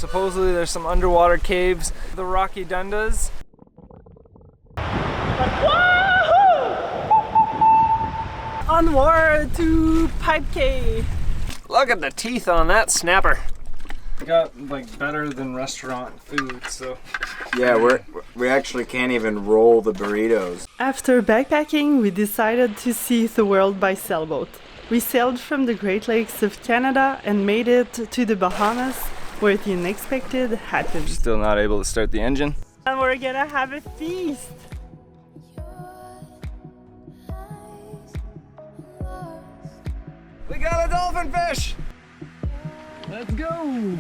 Supposedly there's some underwater caves. The Rocky Dundas. Onward to Pipe Cay. Look at the teeth on that snapper. Got like better than restaurant food, so. Yeah, we actually can't even roll the burritos. After backpacking, we decided to see the world by sailboat. We sailed from the Great Lakes of Canada and made it to the Bahamas, where the unexpected happened. Still not able to start the engine. And we're gonna have a feast. We got a dolphin fish! Let's go!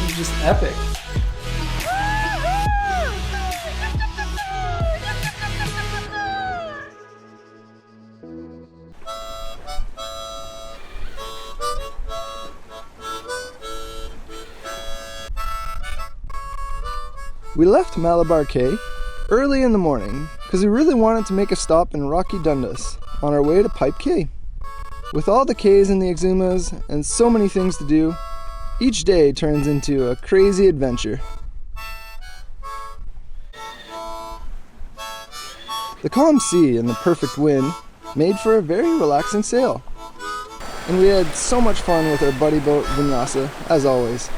It's just epic. We left Malabar Cay early in the morning because we really wanted to make a stop in Rocky Dundas on our way to Pipe Cay. With all the cays in the Exumas and so many things to do, each day turns into a crazy adventure. The calm sea and the perfect wind made for a very relaxing sail. And we had so much fun with our buddy boat Vinyasa, as always.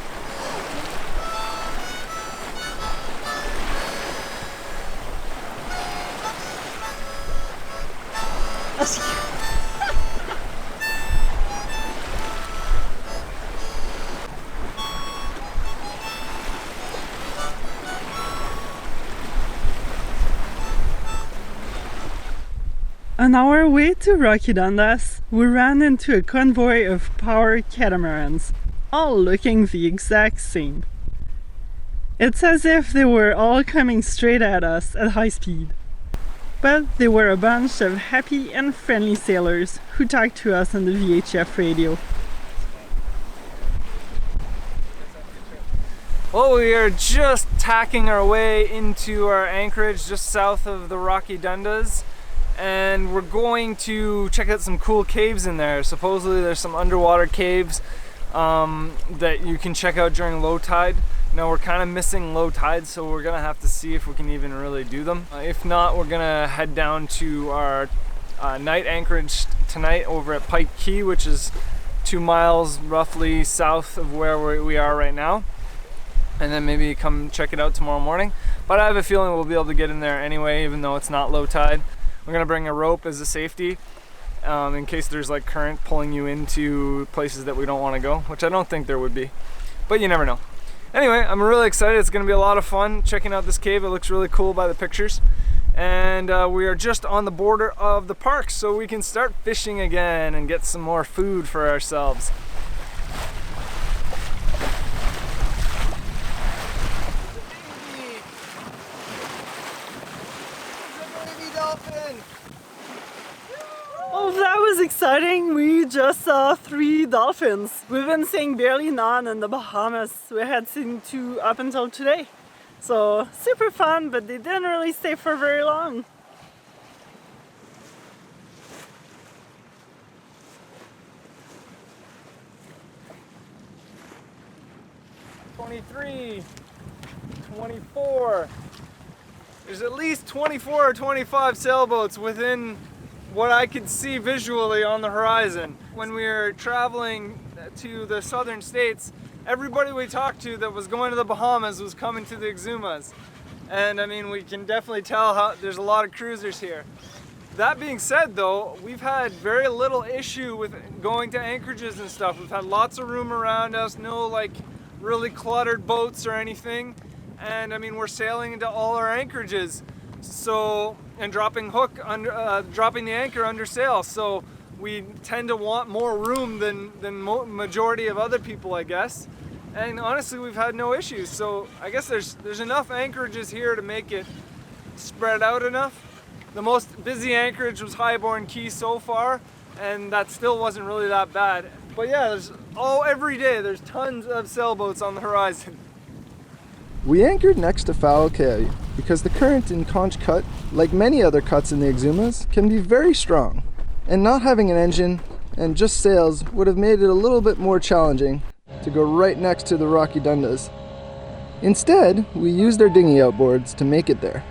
On our way to Rocky Dundas, we ran into a convoy of power catamarans, all looking the exact same. It's as if they were all coming straight at us at high speed. But they were a bunch of happy and friendly sailors who talked to us on the VHF radio. Well, we are just tacking our way into our anchorage just south of the Rocky Dundas. And we're going to check out some cool caves in there. Supposedly there's some underwater caves that you can check out during low tide. Now we're kind of missing low tide, so we're gonna have to see if we can even really do them. If not, we're gonna head down to our night anchorage tonight over at Pipe Cay, which is 2 miles roughly south of where we are right now. And then maybe come check it out tomorrow morning. But I have a feeling we'll be able to get in there anyway, even though it's not low tide. We're gonna bring a rope as a safety in case there's like current pulling you into places that we don't want to go, which I don't think there would be, but you never know. Anyway, I'm really excited. It's gonna be a lot of fun checking out this cave. It looks really cool by the pictures. And we are just on the border of the park, so we can start fishing again and get some more food for ourselves. Oh, that was exciting. We just saw 3 dolphins. We've been seeing barely none in the Bahamas. We had seen 2 up until today. So super fun, but they didn't really stay for very long. "23, 24. There's at least 24 or 25 sailboats within what I could see visually on the horizon. When we were traveling to the southern states, everybody we talked to that was going to the Bahamas was coming to the Exumas. And I mean, we can definitely tell how there's a lot of cruisers here. That being said though, we've had very little issue with going to anchorages and stuff. We've had lots of room around us, no like really cluttered boats or anything. And I mean, we're sailing into all our anchorages. So, and dropping the anchor under sail. So we tend to want more room than majority of other people, I guess. And honestly, we've had no issues. So I guess there's enough anchorages here to make it spread out enough. The most busy anchorage was Highborn Key so far, and that still wasn't really that bad. But yeah, every day there's tons of sailboats on the horizon. We anchored next to Foul Cay because the current in Conch Cut, like many other cuts in the Exumas, can be very strong, and not having an engine and just sails would have made it a little bit more challenging to go right next to the Rocky Dundas. Instead, we used our dinghy outboards to make it there.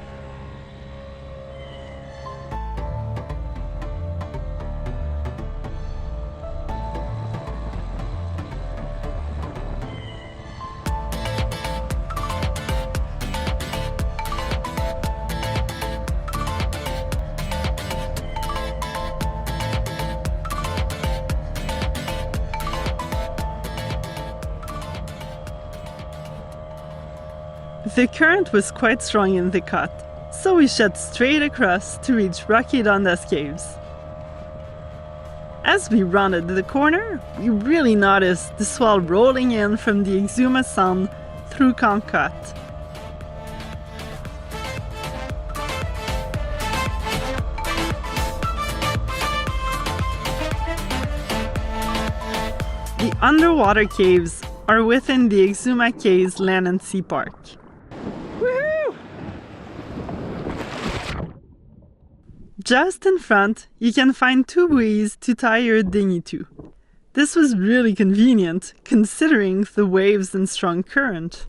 The current was quite strong in the cut, so we shot straight across to reach Rocky Dundas caves. As we rounded the corner, we really noticed the swell rolling in from the Exumas Sound through Conch Cut. The underwater caves are within the Exuma Cays Land and Sea Park. Woohoo! Just in front, you can find two buoys to tie your dinghy to. This was really convenient, considering the waves and strong current.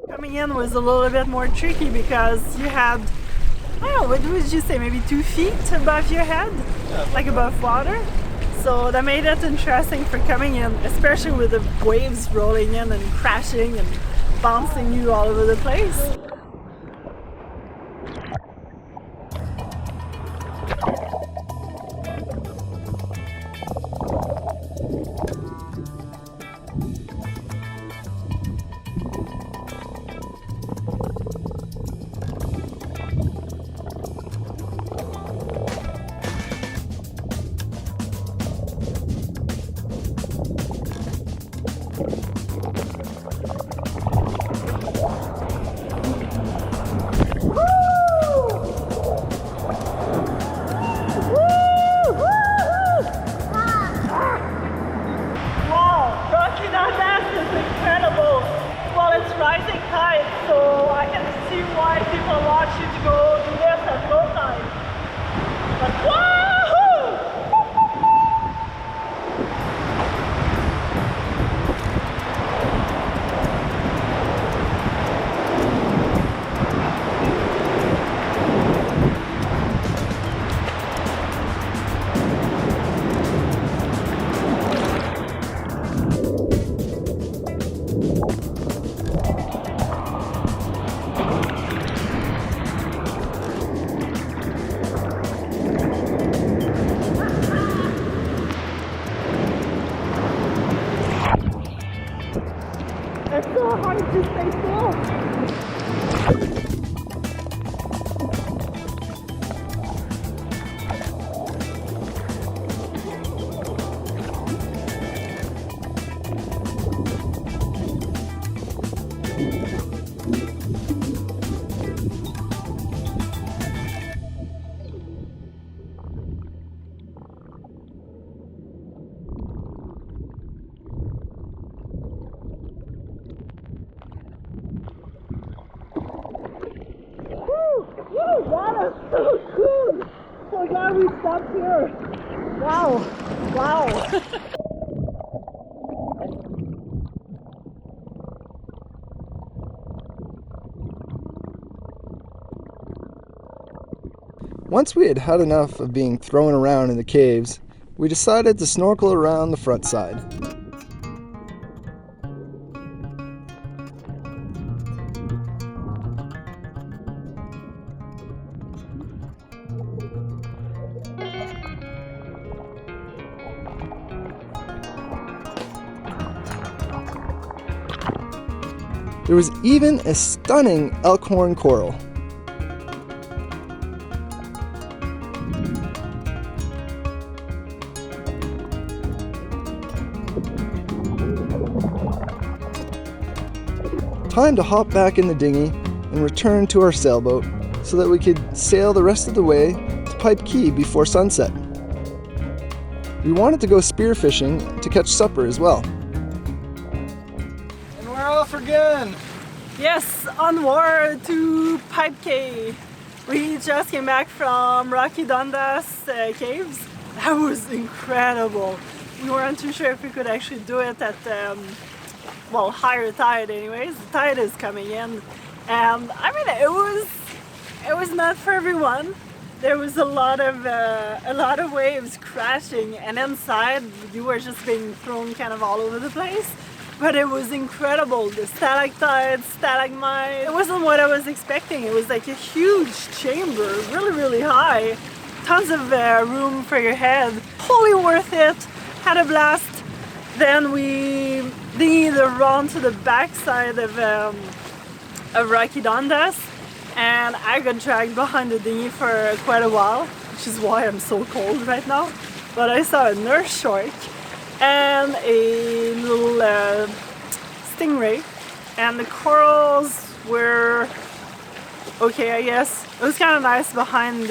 Coming in was a little bit more tricky because you had, I don't know, what would you say, maybe 2 feet above your head? Like above water? So that made it interesting for coming in, especially with the waves rolling in and crashing and bouncing you all over the place. Rising tide, so I can see why people want you to go do this at low tide. But wahoo! It's so hard to stay still. That is so cool! So glad we stopped here. Wow! Wow! Once we had had enough of being thrown around in the caves, we decided to snorkel around the front side. There was even a stunning elkhorn coral. Time to hop back in the dinghy and return to our sailboat so that we could sail the rest of the way to Pipe Cay before sunset. We wanted to go spearfishing to catch supper as well. And we're off again. Yes, onward to Pipe Cay. We just came back from Rocky Dundas caves. That was incredible. We weren't too sure if we could actually do it at higher tide anyways. The tide is coming in. And I mean it was not for everyone. There was a lot of waves crashing, and inside you were just being thrown kind of all over the place. But it was incredible. The stalactites, stalagmites. It wasn't what I was expecting. It was like a huge chamber, really, really high. Tons of room for your head. Totally worth it. Had a blast. Then we either run to the backside of Rocky Dundas, and I got dragged behind the dinghy for quite a while, which is why I'm so cold right now. But I saw a nurse shark and a little stingray, and the corals were okay, I guess. It was kind of nice behind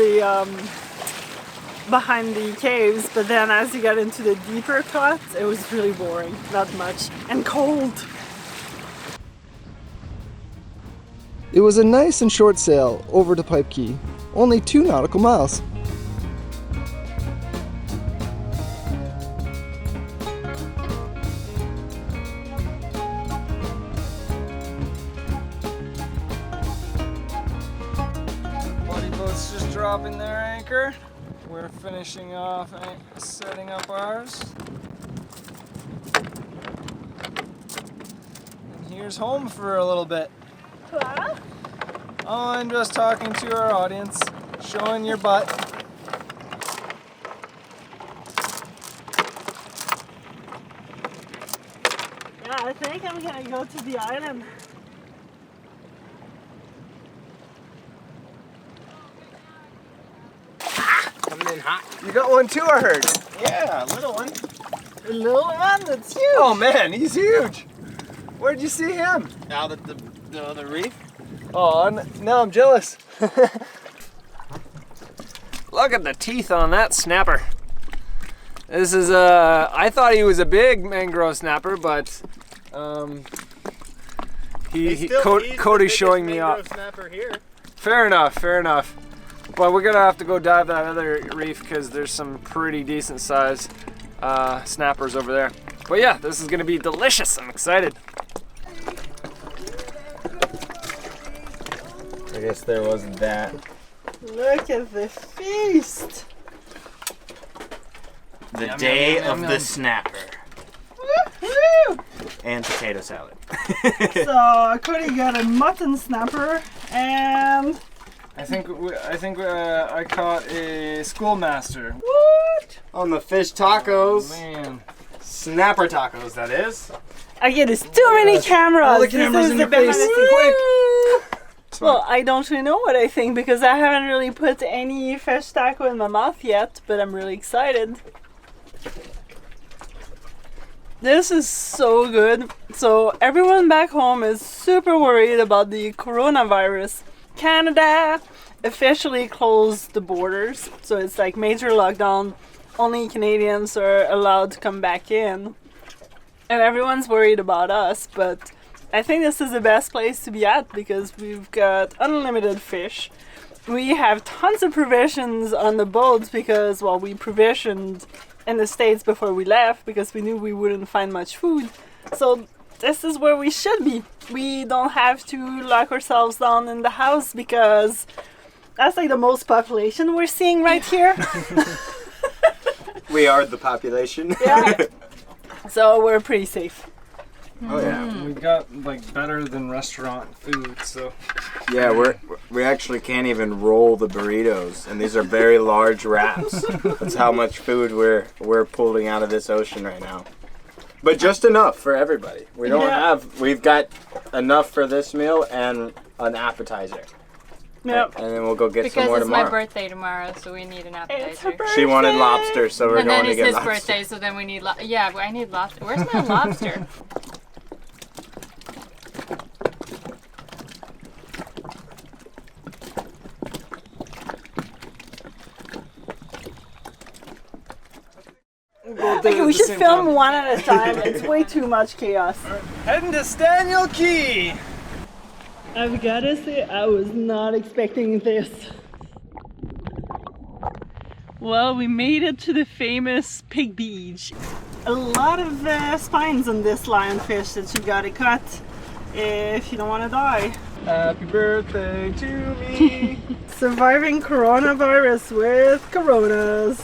the caves, but then as you got into the deeper cuts, it was really boring, not much, and cold. It was a nice and short sail over to Pipe Cay, only 2 nautical miles. Buddy boat's just dropping their anchor. We're finishing off setting up ours. And here's home for a little bit. What? Oh, I'm just talking to our audience, showing your butt. Yeah, I think I'm gonna go to the island. Coming in hot. You got one too, I heard. Yeah, a little one. A little one that's huge. Oh man, he's huge. Where'd you see him? Out at the reef. Oh, now I'm jealous. Look at the teeth on that snapper. This is I thought he was a big mangrove snapper, but Cody's showing me off. Snapper here. Fair enough, fair enough. But we're gonna have to go dive that other reef because there's some pretty decent sized snappers over there. But yeah, this is gonna be delicious. I'm excited. I guess there wasn't that. Look at the feast. The Yum, day yum, yum, of yum, the yum. snapper. Woo! And potato salad. So Cody got a mutton snapper, and I think I caught a schoolmaster. what? On the fish tacos. Man, Snapper tacos, that is. Again, there's too many cameras. all the This cameras is in the your face. behind the scenes. Quick! Well, I don't really know what I think because I haven't really put any fish taco in my mouth yet, but I'm really excited. This is so good. So everyone back home is super worried about the coronavirus. Canada officially closed the borders, so it's like major lockdown. Only Canadians are allowed to come back in. And everyone's worried about us, but I think this is the best place to be at because we've got unlimited fish. We have tons of provisions on the boats because, well, we provisioned in the States before we left because we knew we wouldn't find much food. So this is where we should be. We don't have to lock ourselves down in the house because that's like the most population we're seeing right here. We are the population. Yeah. So we're pretty safe. Oh yeah. we got like better than restaurant food, so Yeah, we actually can't even roll the burritos, and these are very large wraps. That's how much food we're pulling out of this ocean right now. But just enough for everybody. We've got enough for this meal and an appetizer. Yep. And then we'll go get some Because more it's tomorrow. my birthday tomorrow, so we need an It's her appetizer. birthday. She wanted lobster, so we're And going then to it's get his lobster. birthday, so then we need yeah, I need lobster. Where's my lobster? did Okay, it we at the should same film time. one at a time. It's way too much chaos. Heading to Staniel Key. I've gotta say, I was not expecting this. Well, we made it to the famous pig beach. A lot of spines on this lionfish that you gotta cut if you don't want to die. Happy birthday to me. Surviving coronavirus with coronas.